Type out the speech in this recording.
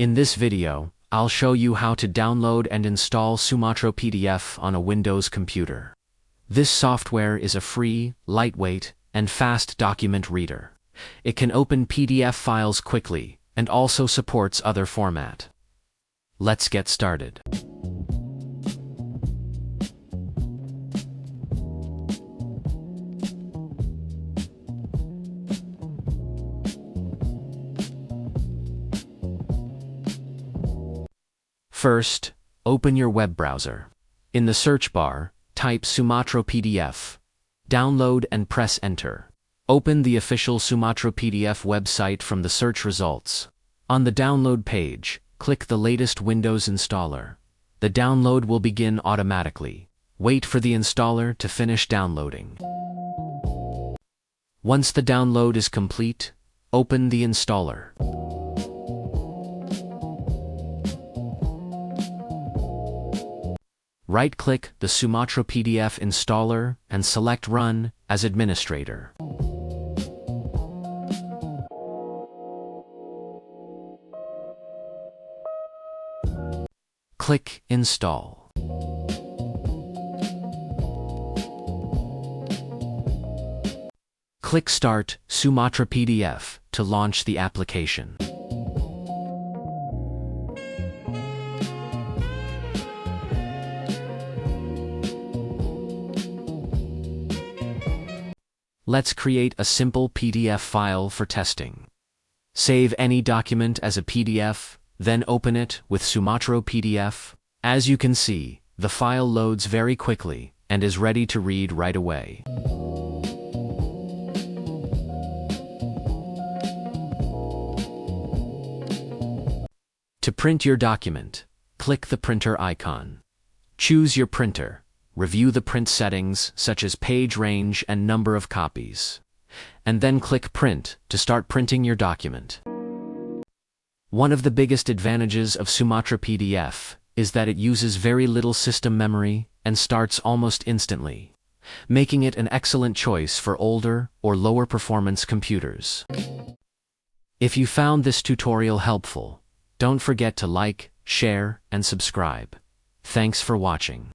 In this video, I'll show you how to download and install SumatraPDF on a Windows computer. This software is a free, lightweight, and fast document reader. It can open PDF files quickly and also supports other format. Let's get started. First, open your web browser. In the search bar, type SumatraPDF. Download and press Enter. Open the official SumatraPDF website from the search results. On the download page, click the latest Windows installer. The download will begin automatically. Wait for the installer to finish downloading. Once the download is complete, open the installer. Right-click the SumatraPDF installer and select Run as administrator. Click Install. Click Start SumatraPDF to launch the application. Let's create a simple PDF file for testing. Save any document as a PDF, then open it with SumatraPDF. As you can see, the file loads very quickly and is ready to read right away. To print your document, click the printer icon. Choose your printer. Review the print settings such as page range and number of copies. And then click Print to start printing your document. One of the biggest advantages of SumatraPDF is that it uses very little system memory and starts almost instantly, making it an excellent choice for older or lower performance computers. If you found this tutorial helpful, don't forget to like, share, and subscribe. Thanks for watching.